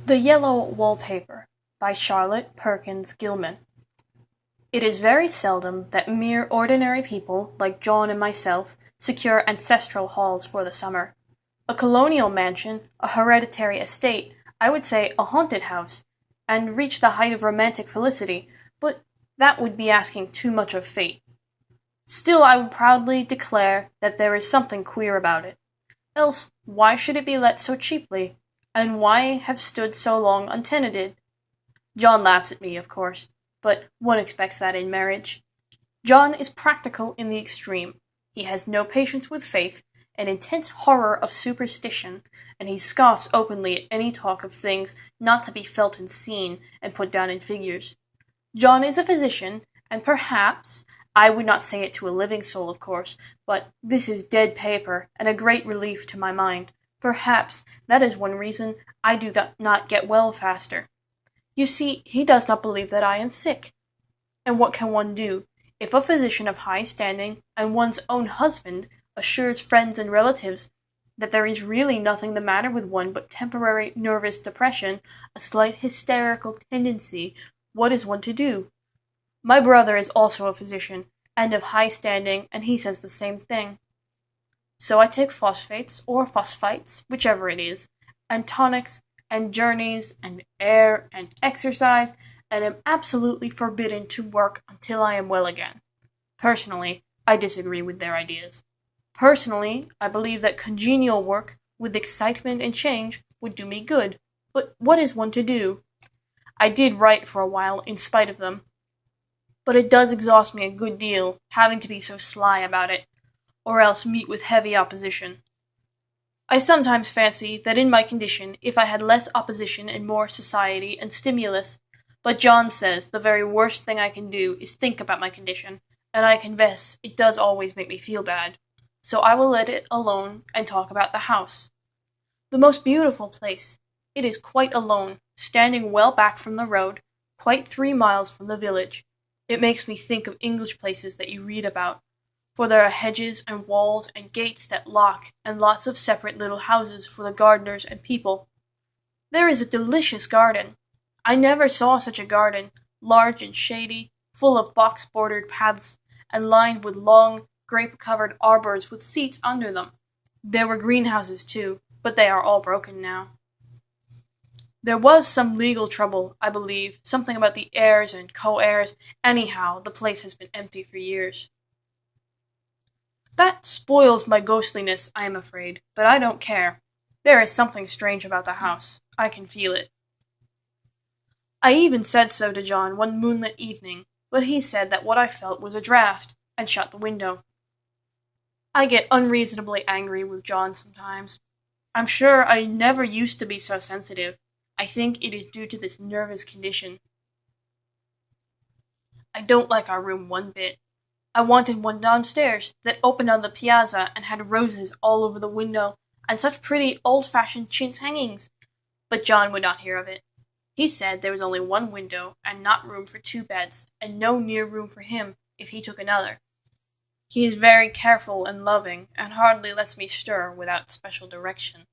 The Yellow Wallpaper by Charlotte Perkins Gilman. It is very seldom that mere ordinary people, like John and myself, secure ancestral halls for the summer. A colonial mansion, a hereditary estate, I would say a haunted house, and reach the height of romantic felicity, but that would be asking too much of fate. Still, I would proudly declare that there is something queer about it. Else, why should it be let so cheaply? And why have stood so long untenanted? John laughs at me, of course, but one expects that in marriage. John is practical in the extreme. He has no patience with faith, an intense horror of superstition, and he scoffs openly at any talk of things not to be felt and seen and put down in figures. John is a physician, and perhaps, I would not say it to a living soul, of course, but this is dead paper, and a great relief to my mind. Perhaps that is one reason I do not get well faster. You see, he does not believe that I am sick. And what can one do? If a physician of high standing, and one's own husband, assures friends and relatives that there is really nothing the matter with one but temporary nervous depression, a slight hysterical tendency, what is one to do? My brother is also a physician, and of high standing, and he says the same thing. So I take phosphates, or phosphites, whichever it is, and tonics, and journeys, and air, and exercise, and am absolutely forbidden to work until I am well again. Personally, I disagree with their ideas. Personally, I believe that congenial work, with excitement and change, would do me good. But what is one to do? I did write for a while, in spite of them. But it does exhaust me a good deal, having to be so sly about it, or else meet with heavy opposition. I sometimes fancy that in my condition, if I had less opposition and more society and stimulus, but John says the very worst thing I can do is think about my condition, and I confess it does always make me feel bad. So I will let it alone and talk about the house. The most beautiful place. It is quite alone, standing well back from the road, quite 3 miles from the village. It makes me think of English places that you read about, for there are hedges and walls and gates that lock, and lots of separate little houses for the gardeners and people. There is a delicious garden. I never saw such a garden, large and shady, full of box-bordered paths, and lined with long, grape-covered arbors with seats under them. There were greenhouses, too, but they are all broken now. There was some legal trouble, I believe, something about the heirs and co-heirs. Anyhow, the place has been empty for years. That spoils my ghostliness, I am afraid, but I don't care. There is something strange about the house. I can feel it. I even said so to John one moonlit evening, but he said that what I felt was a draught, and shut the window. I get unreasonably angry with John sometimes. I'm sure I never used to be so sensitive. I think it is due to this nervous condition. I don't like our room one bit. I wanted one downstairs that opened on the piazza and had roses all over the window and such pretty old-fashioned chintz hangings. But John would not hear of it. He said there was only one window and not room for 2 beds, and no near room for him if he took another. He is very careful and loving, and hardly lets me stir without special direction.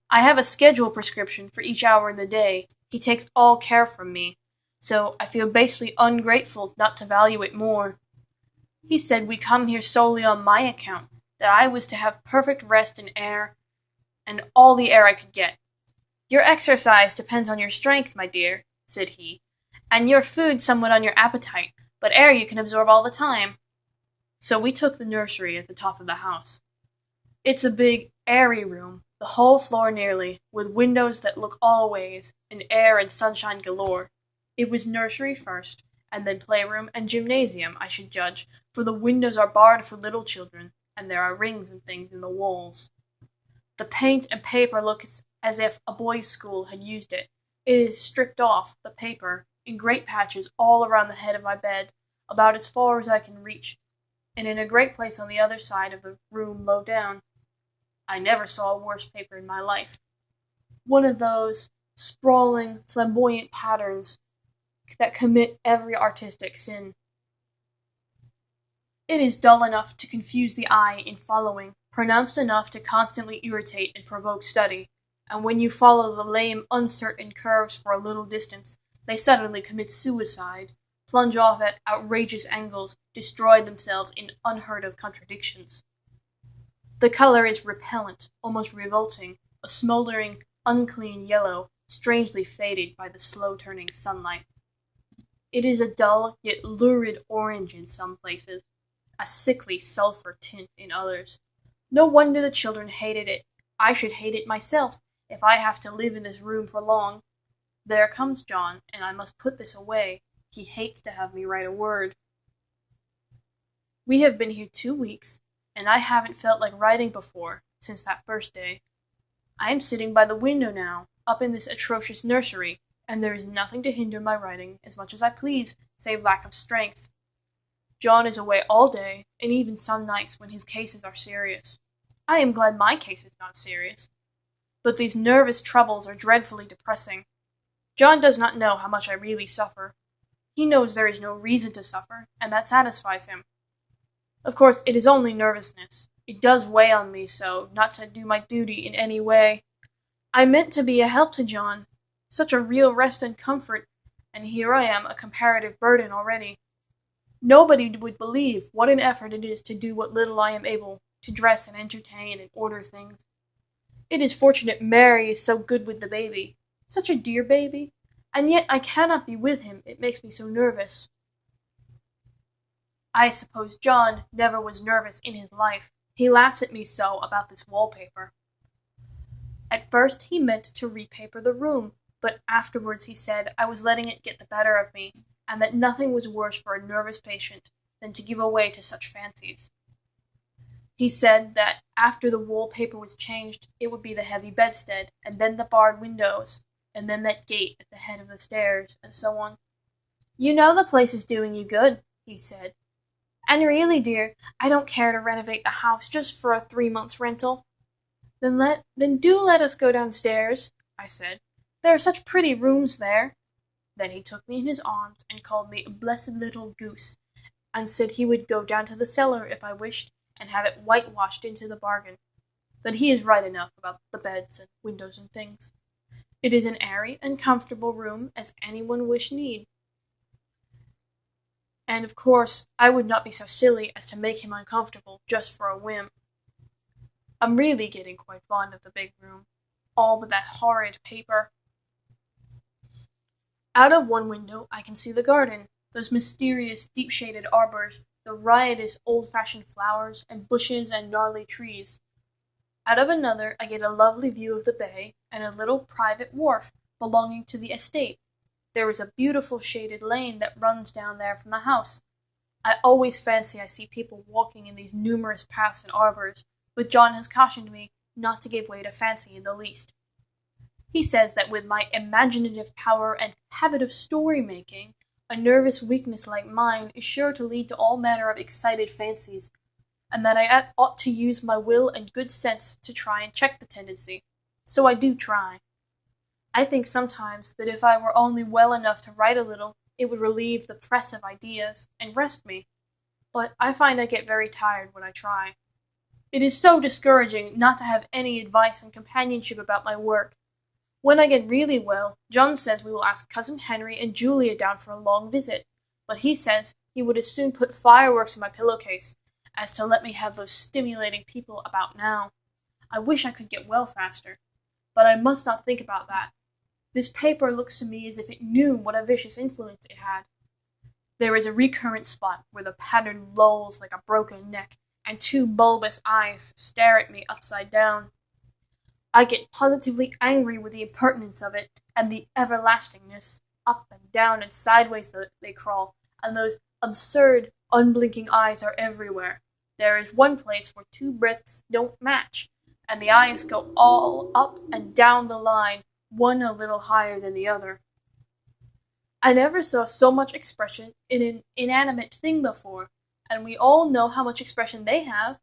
I have a schedule prescription for each hour in the day. He takes all care from me, so I feel basely ungrateful not to value it more. He said we come here solely on my account, that I was to have perfect rest and air, and all the air I could get. Your exercise depends on your strength, my dear, said he, and your food somewhat on your appetite, but air you can absorb all the time. So we took the nursery at the top of the house. It's a big, airy room, the whole floor nearly, with windows that look all ways, and air and sunshine galore. It was nursery first, and then playroom and gymnasium, I should judge, for the windows are barred for little children, and there are rings and things in the walls. The paint and paper look as if a boys' school had used it. It is stripped off, the paper, in great patches all around the head of my bed, about as far as I can reach, and in a great place on the other side of the room low down. I never saw a worse paper in my life. One of those sprawling, flamboyant patterns that commit every artistic sin. It is dull enough to confuse the eye in following, pronounced enough to constantly irritate and provoke study. and when you follow the lame, uncertain curves for a little distance, they suddenly commit suicide, plunge off at outrageous angles, destroy themselves in unheard-of contradictions. The color is repellent, almost revolting, a smoldering, unclean yellow, strangely faded by the slow-turning sunlight. It is a dull yet lurid orange in some places, a sickly sulphur tint in others. No wonder the children hated it. I should hate it myself, if I have to live in this room for long. There comes John, and I must put this away. He hates to have me write a word. We have been here 2 weeks, and I haven't felt like writing before, since that first day. I am sitting by the window now, up in this atrocious nursery, and there is nothing to hinder my writing as much as I please, save lack of strength. John is away all day, and even some nights when his cases are serious. I am glad my case is not serious. But these nervous troubles are dreadfully depressing. John does not know how much I really suffer. He knows there is no reason to suffer, and that satisfies him. Of course, it is only nervousness. It does weigh on me so, not to do my duty in any way. I meant to be a help to John, such a real rest and comfort, and here I am, a comparative burden already. Nobody would believe what an effort it is to do what little I am able, to dress and entertain and order things. It is fortunate Mary is so good with the baby, such a dear baby, and yet I cannot be with him, it makes me so nervous. I suppose John never was nervous in his life. He laughs at me so about this wallpaper. At first he meant to repaper the room, but afterwards he said I was letting it get the better of me, and that nothing was worse for a nervous patient than to give way to such fancies. He said that after the wallpaper was changed, it would be the heavy bedstead, and then the barred windows, and then that gate at the head of the stairs, and so on. You know the place is doing you good, he said. And really, dear, I don't care to renovate the house just for a 3 months' rental. Then do let us go downstairs, I said. There are such pretty rooms there. Then he took me in his arms and called me a blessed little goose, and said he would go down to the cellar if I wished, and have it whitewashed into the bargain. But he is right enough about the beds and windows and things. It is an airy and comfortable room as anyone wish need. And of course, I would not be so silly as to make him uncomfortable just for a whim. I'm really getting quite fond of the big room, all but that horrid paper. Out of one window I can see the garden, those mysterious deep-shaded arbors, the riotous old-fashioned flowers and bushes and gnarly trees. Out of another I get a lovely view of the bay and a little private wharf belonging to the estate. There is a beautiful shaded lane that runs down there from the house. I always fancy I see people walking in these numerous paths and arbors, but John has cautioned me not to give way to fancy in the least. He says that with my imaginative power and habit of story-making, a nervous weakness like mine is sure to lead to all manner of excited fancies, and that I ought to use my will and good sense to try and check the tendency. So I do try. I think sometimes that if I were only well enough to write a little, it would relieve the press of ideas and rest me. But I find I get very tired when I try. It is so discouraging not to have any advice and companionship about my work. When I get really well, John says we will ask Cousin Henry and Julia down for a long visit, but he says he would as soon put fireworks in my pillowcase as to let me have those stimulating people about now. I wish I could get well faster, but I must not think about that. This paper looks to me as if it knew what a vicious influence it had. There is a recurrent spot where the pattern lolls like a broken neck, and 2 bulbous eyes stare at me upside down. I get positively angry with the impertinence of it, and the everlastingness. Up and down and sideways they crawl, and those absurd, unblinking eyes are everywhere. There is one place where 2 breadths don't match, and the eyes go all up and down the line, one a little higher than the other. I never saw so much expression in an inanimate thing before, and we all know how much expression they have.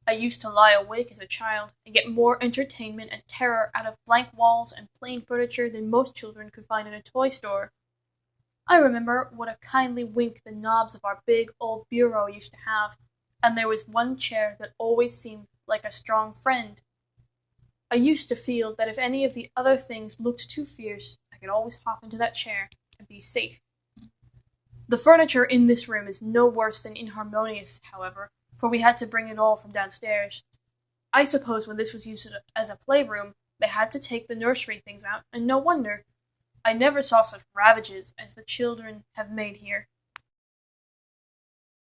I used to lie awake as a child and get more entertainment and terror out of blank walls and plain furniture than most children could find in a toy store. I remember what a kindly wink the knobs of our big old bureau used to have, and there was one chair that always seemed like a strong friend. I used to feel that if any of the other things looked too fierce, I could always hop into that chair and be safe. The furniture in this room is no worse than inharmonious, however, for we had to bring it all from downstairs. I suppose when this was used as a playroom, they had to take the nursery things out, and no wonder. I never saw such ravages as the children have made here.